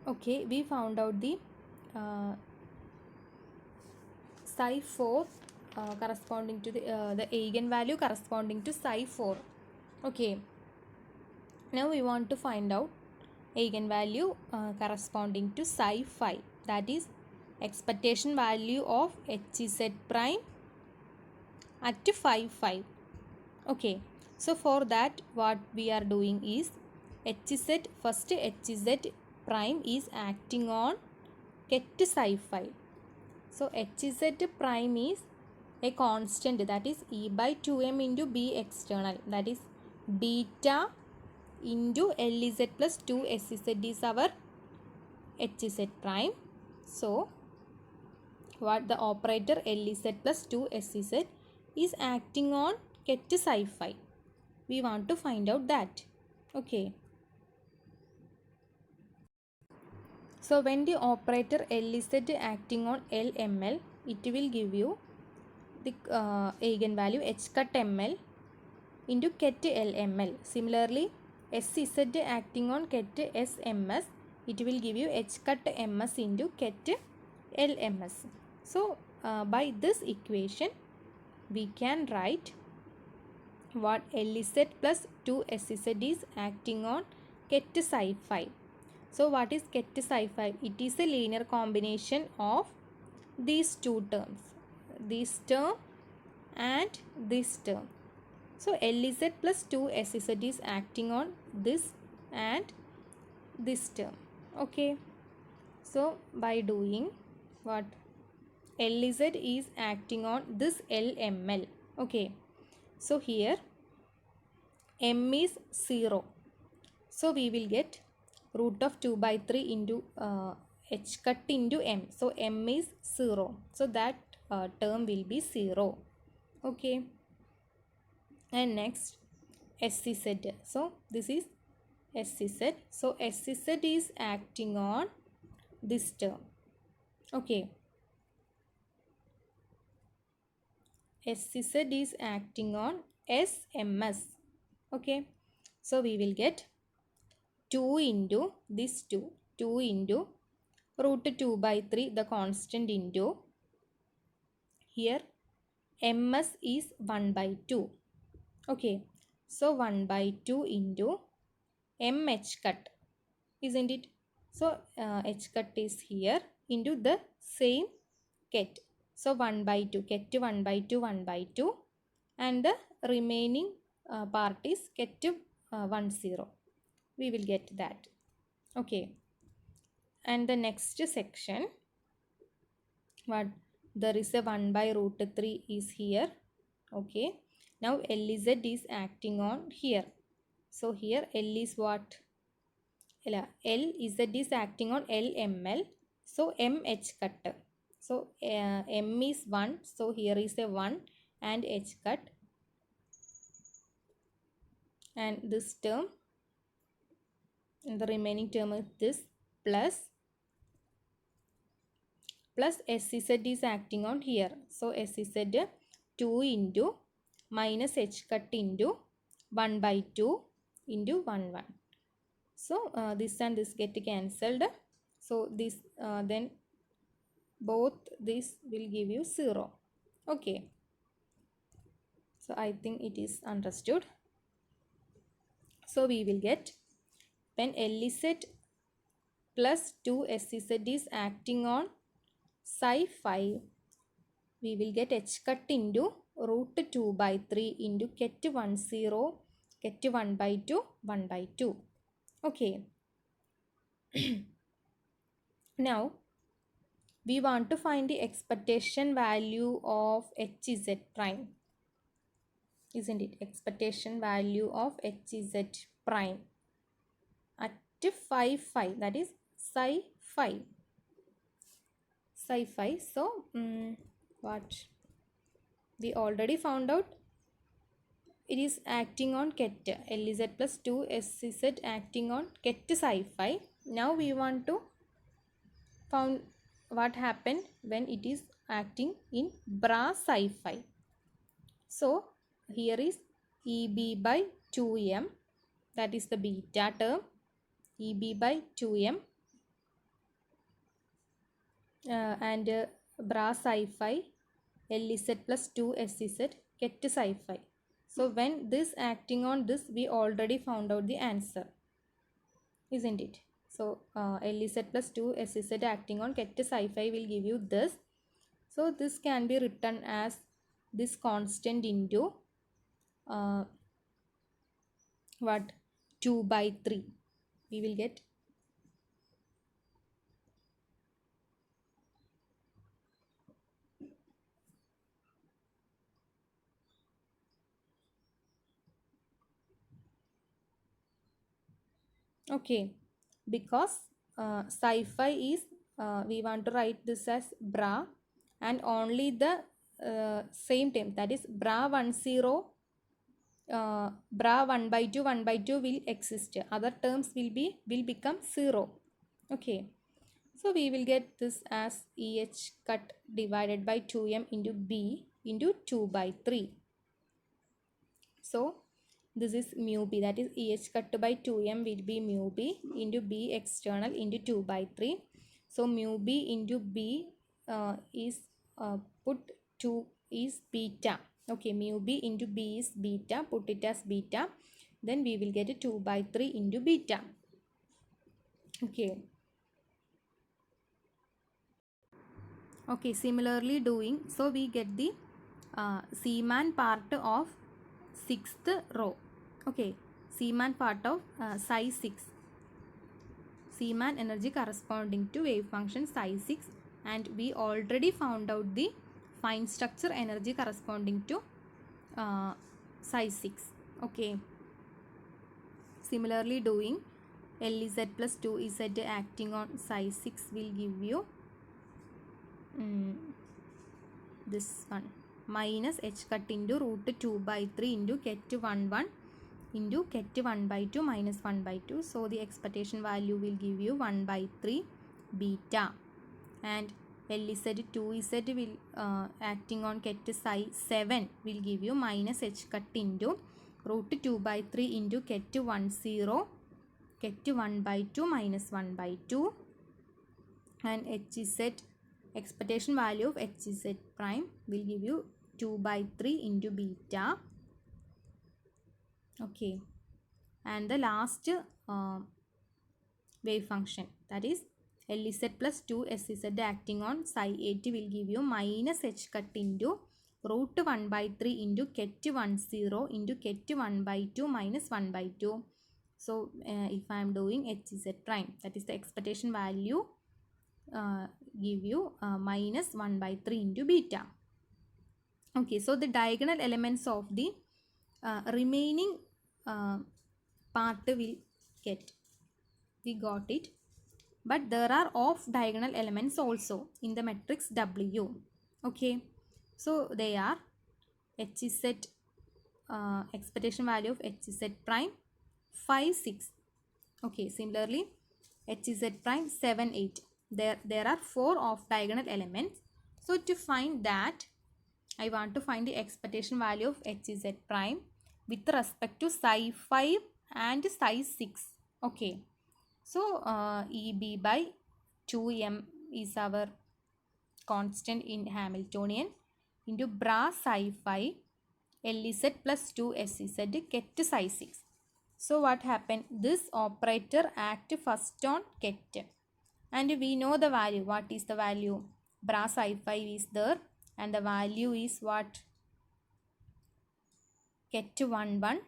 Okay, we found out the uh, psi 4 corresponding to the eigenvalue corresponding to psi 4. Okay, now we want to find out eigenvalue corresponding to psi 5, that is expectation value of hz prime at phi 5. Okay, so for that what we are doing is first hz prime is acting on get psi 5. So hz prime is a constant, that is e by 2m into b external, that is beta into Lz plus 2Sz is our hz prime. So what the operator Lz plus 2Sz is acting on get psi 5. We want to find out that. Okay, so when the operator Lz acting on LML, it will give you the eigenvalue h cut ml into ket LML. Similarly, Sz acting on ket SMS, it will give you h cut ms into ket LMS. So by this equation we can write what Lz plus 2Sz is acting on ket psi 5. So what is ket psi 5? It is a linear combination of these two terms, this term and this term. So Lz plus 2Sz is acting on this and this term. Okay, so by doing what, Lz is acting on this LML. Okay, so here m is 0, so we will get root of 2 by 3 into h cut into m. So m is 0, so that term will be 0. Okay, and next Sz. So this is Sz. So Sz is acting on this term. Okay, Sz is acting on SMS. Okay, so we will get 2 into this 2 into root 2 by 3, the constant, into here ms is 1 by 2. Okay, so 1 by 2 into mh cut, isn't it? So h cut is here into the same ket. So 1 by 2, ket 1 by 2, 1 by 2, and the remaining part is ket 1 0. We will get that. Okay, and the next section, what, there is a 1 by root 3 is here. Okay, now Lz is acting on here. So here L is what? Lz is acting on LML. So mh cut. So m is 1. So here is a 1 and h cut. And this term, and the remaining term is this, plus Sz is acting on here. So Sz 2 into minus h cut into 1 by 2 into 1 1. So this and this get cancelled. So this then both this will give you 0. Okay, so I think it is understood. So we will get, when Lz plus 2Sz is acting on psi 5, we will get h cut into root 2 by 3 into ket 1 0, ket 1 by 2, 1 by 2. Okay, now we want to find the expectation value of hz prime, isn't it? Expectation value of hz prime at phi 5, that is psi 5. Psi 5. So what we already found out, it is acting on ket Lz plus 2Sz acting on ket psi 5. Now we want to found what happened when it is acting in bra psi 5. So here is Eb by 2m, that is the beta term, Eb by 2m and bra sci-fi LZ plus 2 SEZ get to sci-fi. So when this acting on this, we already found out the answer, isn't it? So LZ plus 2 SEZ acting on get to sci-fi will give you this. So this can be written as this constant into uh, what, 2 by 3. We will get, okay, because sci-fi is, we want to write this as bra, and only the same term, that is bra 10, bra 1 by 2 1 by 2 will exist, other terms will become 0. Okay, so we will get this as EH cut divided by 2m into B into 2 by 3. So this is mu B, that is EH cut by 2m will be mu B into B external into 2 by 3. So mu B into B is put 2 is beta. Okay, mu B into B is beta, put it as beta. Then we will get a 2 by 3 into beta. Okay. Okay, similarly doing, so we get the Zeeman part of 6th row. Okay, Zeeman part of psi 6. Zeeman energy corresponding to wave function psi 6, and we already found out the fine structure energy corresponding to psi 6. Okay, similarly doing LZ plus 2Z acting on psi 6 will give you this one, minus h cut into root 2 by 3 into ket 1 1 into ket 1 by 2 minus 1 by 2. So the expectation value will give you 1 by 3 beta, and LZ 2Z will acting on ket psi 7 will give you minus h cut into root 2 by 3 into ket 1 0 ket 1 by 2 minus 1 by 2, and HZ expectation value of HZ prime will give you 2 by 3 into beta. Okay, and the last wave function, that is LZ plus 2 SZ acting on psi 8 will give you minus h cut into root 1 by 3 into ket 1 0 into ket 1 by 2 minus 1 by 2. So if I am doing HZ prime, that is the expectation value give you minus 1 by 3 into beta. Okay, so the diagonal elements of the remaining part will get, we got it, but there are off diagonal elements also in the matrix W. Okay, so they are HZ expectation value of HZ prime 5 6. Okay, similarly HZ prime 7 8. There are 4 off diagonal elements. So to find that, I want to find the expectation value of HZ prime with respect to psi 5 and psi 6. Okay, so EB by 2m is our constant in Hamiltonian into bra psi 5 LZ plus 2 SZ get to psi 6. So what happened? This operator act first on ket, and we know the value. What is the value? Bra psi 5 is there, and the value is what? Ket 1 1,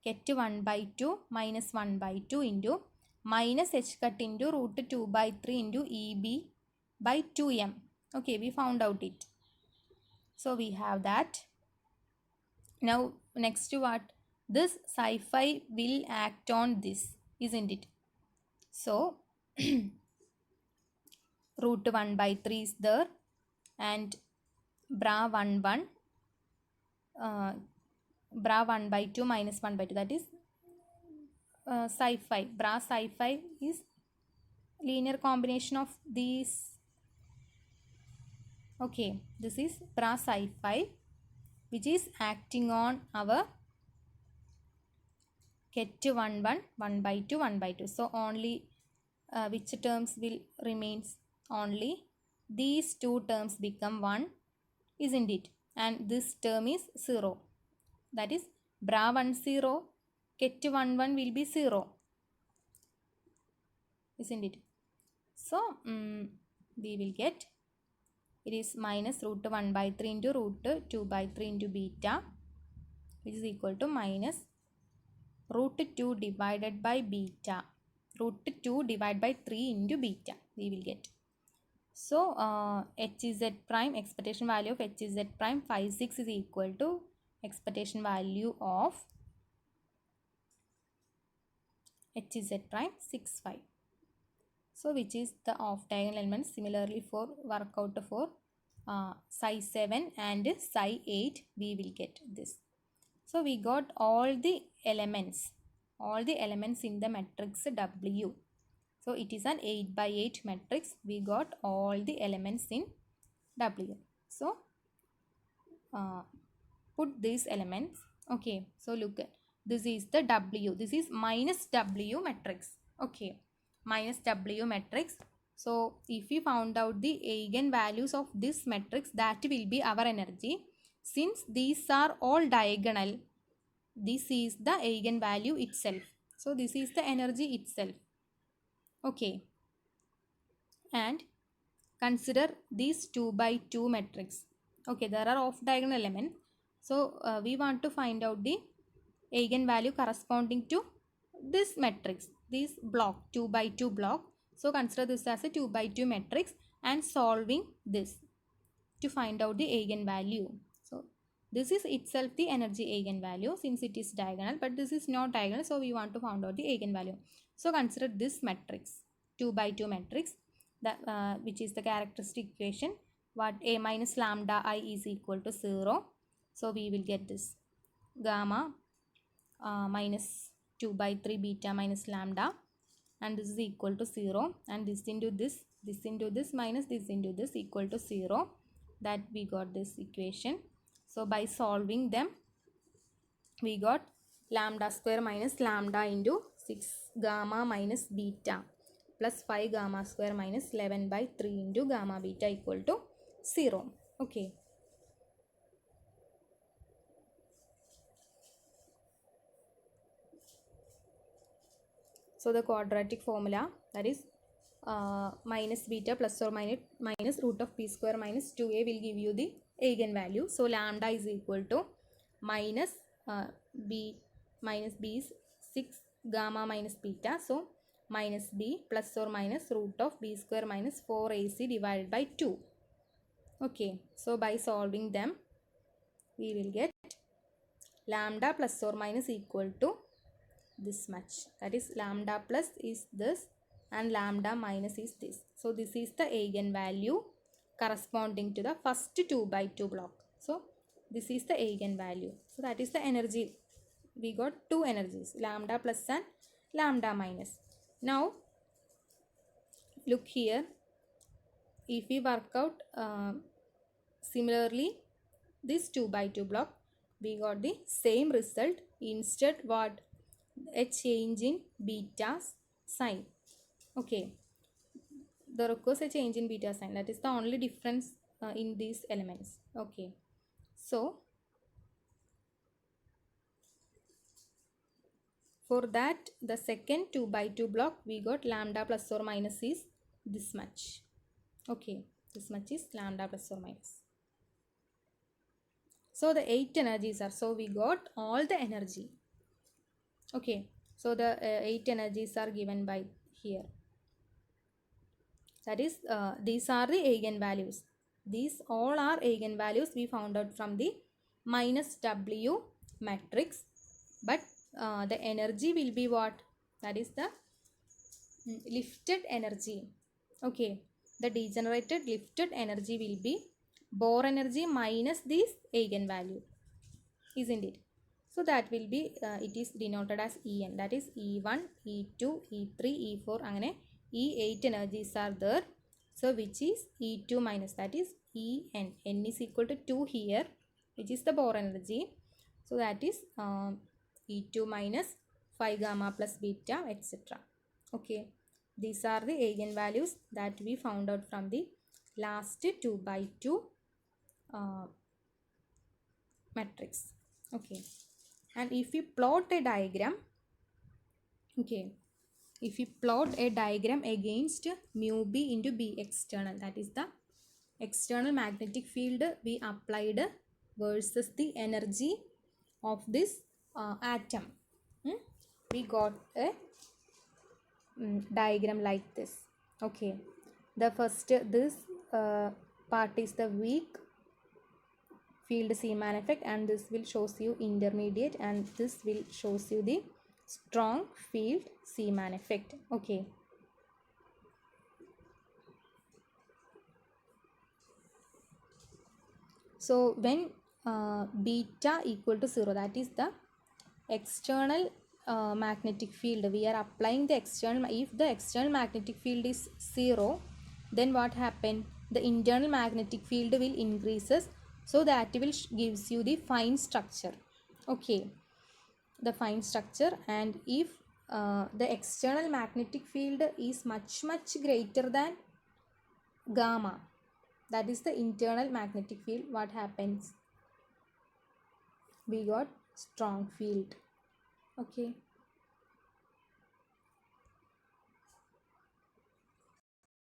ket 1 by 2 minus 1 by 2 into minus h cut into root 2 by 3 into EB by 2m. Okay, we found out it. So we have that. Now next to what? This psi 5 will act on this, isn't it? So root 1 by 3 is there, and bra 1 1, bra 1 by 2 minus 1 by 2, that is psi 5. Bra psi 5 is linear combination of these. Okay, this is bra psi 5 which is acting on our ket 1 1 1 by 2 1 by 2. So only which terms will remains? Only these two terms become 1, isn't it? And this term is 0. That is bra 1 0, ket 1 1 will be 0, isn't it? So we will get, it is minus root 1 by 3 into root 2 by 3 into beta, which is equal to minus root 2 divided by beta. Root 2 divided by 3 into beta we will get. So HZ prime, expectation value of HZ prime 5 6 is equal to expectation value of HZ prime 6 5. So which is the off diagonal element. Similarly for workout for size 7 and size 8 we will get this. So we got all the elements in the matrix W. So it is an 8 by 8 matrix. We got all the elements in W. So put these elements. Okay, so look at this is the W. This is minus W matrix. Okay, minus W matrix. So if we found out the eigenvalues of this matrix, that will be our energy. Since these are all diagonal, this is the eigenvalue itself. So this is the energy itself. Okay, and consider these 2 by 2 matrix. Okay, there are off diagonal elements. So we want to find out the eigenvalue corresponding to this matrix, this block, 2 by 2 block. So consider this as a 2 by 2 matrix and solving this to find out the eigenvalue. So this is itself the energy eigenvalue since it is diagonal, but this is not diagonal, so we want to find out the eigenvalue. So consider this matrix, 2 by 2 matrix, that which is the characteristic equation, what A minus lambda I is equal to 0. So we will get this gamma minus 2 by 3 beta minus lambda, and this is equal to 0, and this into this into this minus this into this equal to 0. That we got this equation. So by solving them we got lambda square minus lambda into 6 gamma minus beta plus 5 gamma square minus 11 by 3 into gamma beta equal to 0. Okay. So the quadratic formula, that is minus beta plus or minus root of p square minus 2a will give you the eigenvalue. So lambda is equal to minus b is 6 gamma minus beta. So minus b plus or minus root of b square minus 4ac divided by 2. Okay, so by solving them we will get lambda plus or minus equal to this much, that is lambda plus is this and lambda minus is this. So this is the eigenvalue corresponding to the first 2 by 2 block. So this is the eigenvalue. So that is the energy. We got two energies, lambda plus and lambda minus. Now look here, if we work out similarly this 2 by 2 block, we got the same result. Instead what? A change in beta's sign. Okay, there occurs a change in beta sign. That is the only difference in these elements. Okay, so for that the second 2 by 2 block we got lambda plus or minus is this much. Okay, this much is lambda plus or minus. So the 8 energies are, so we got all the energy. Okay, so the 8 energies are given by here. That is these are the eigenvalues. These all are eigenvalues we found out from the minus W matrix. But the energy will be what? That is the lifted energy. Okay, the degenerated lifted energy will be Bohr energy minus this eigenvalue, isn't it? So that will be, it is denoted as En, that is E1, E2, E3, E4, അങ്ങനെ E8 energies are there. So which is E2 minus, that is En. N is equal to 2 here, which is the Bohr energy. So that is E2 minus 5 gamma plus beta, etc. Okay, these are the eigenvalues that we found out from the last 2 by 2 matrix. Okay, and if you plot a diagram, okay, if you plot a diagram against mu b into b external, that is the external magnetic field we applied versus the energy of this atom, we got a diagram like this. Okay, the first this part is the weak field Zeeman effect, and this will shows you intermediate, and this will shows you the strong field Zeeman effect. Okay, so when beta equal to 0, that is the external magnetic field, we are applying the external. If the external magnetic field is 0, then what happen, the internal magnetic field will increases, so that will gives you the fine structure. Okay, the fine structure. And if the external magnetic field is much greater than gamma, that is the internal magnetic field, what happens, we got strong field. Okay.